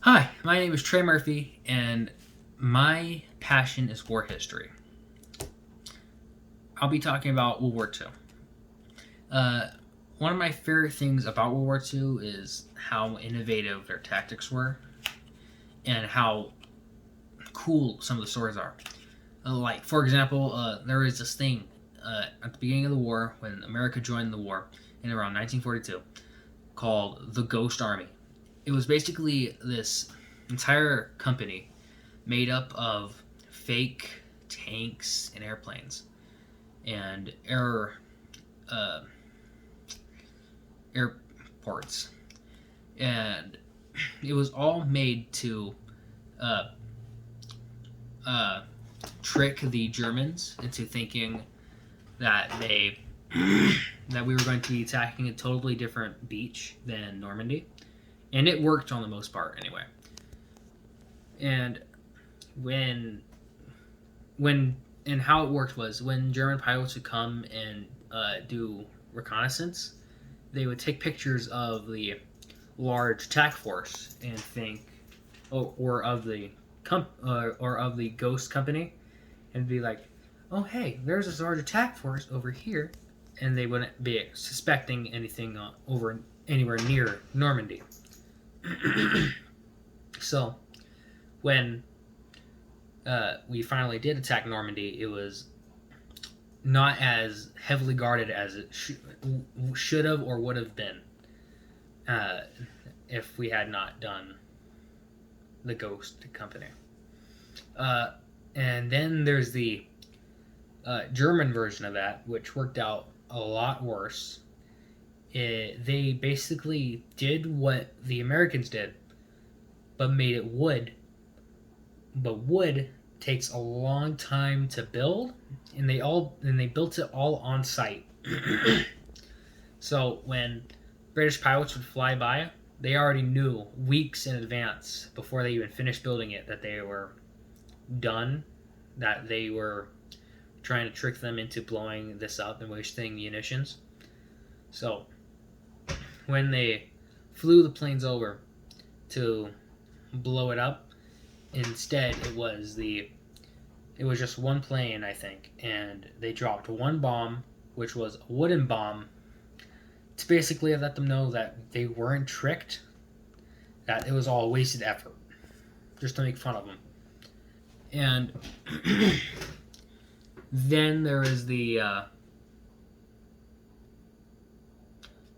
Hi, my name is Trey Murphy, and my passion is war history. I'll be talking about World War II. One of my favorite things about World War II is how innovative their tactics were and how cool some of the stories are. Like, for example, there was this thing at the beginning of the war when America joined the war in around 1942 called the Ghost Army. It was basically this entire company made up of fake tanks and airplanes and uh, airports, and it was all made to uh, uh, trick the Germans into thinking that that we were going to be attacking a totally different beach than Normandy, and it worked on the most part anyway. And when when and how it worked was when German pilots would come and do reconnaissance, they would take pictures of the large attack force and think, or of the or of the ghost company, and be like, "Oh, hey, there's this large attack force over here," and they wouldn't be suspecting anything over anywhere near Normandy. So when we finally did attack Normandy, it was not as heavily guarded as it should have or would have been if we had not done the Ghost Company. And then there's the German version of that, which worked out a lot worse. They basically did what the Americans did, but made it wood. But wood takes a long time to build, and they built it all on site. So when British pilots would fly by, they already knew weeks in advance before they even finished building it that they were done, that they were trying to trick them into blowing this up and wasting munitions. So when they flew the planes over to blow it up, instead it was just one plane, I think, and they dropped one bomb, which was a wooden bomb, to basically let them know that they weren't tricked, that it was all wasted effort, just to make fun of them. And then there is the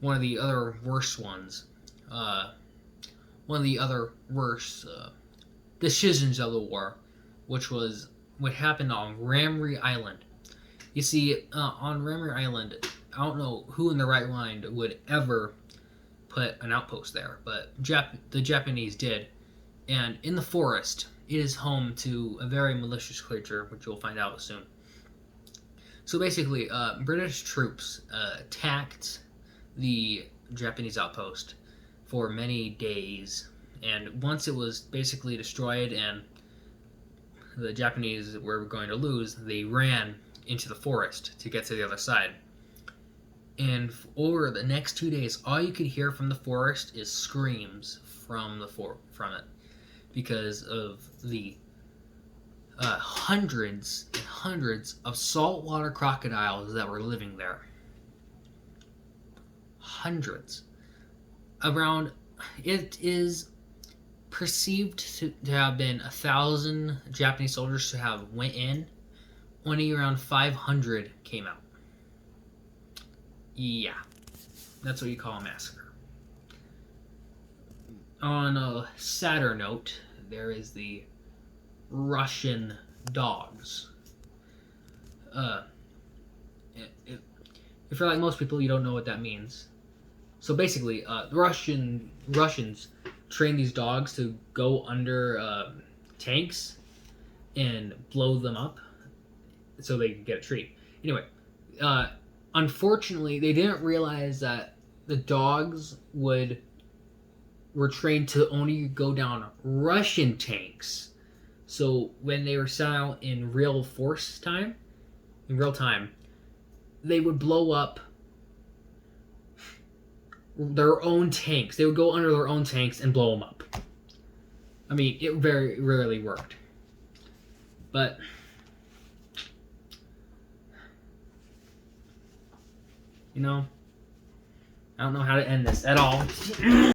one of the other worst ones. One of the other worst decisions of the war, which was what happened on Ramree Island. You see, on Ramree Island, I don't know who in their right mind would ever put an outpost there, but the Japanese did. And in the forest, it is home to a very malicious creature, which you'll find out soon. So basically, British troops attacked the Japanese outpost for many days, and once it was basically destroyed and the Japanese were going to lose, they ran into the forest to get to the other side. And over the next 2 days, all you could hear from the forest is screams from it, because of the hundreds and hundreds of saltwater crocodiles that were living there. Hundreds. It is perceived to have been 1,000 Japanese soldiers to have went in. Only around 500 came out. Yeah, that's what you call a massacre. On a sadder note, there is the Russian dogs. If you're like most people, you don't know what that means. So basically, the Russians train these dogs to go under tanks and blow them up so they can get a treat. Anyway, unfortunately, they didn't realize that the dogs were trained to only go down Russian tanks. So when they were sent out in real time, they would blow up their own tanks. They would go under their own tanks and blow them up. I mean, it very rarely worked. But I don't know how to end this at all.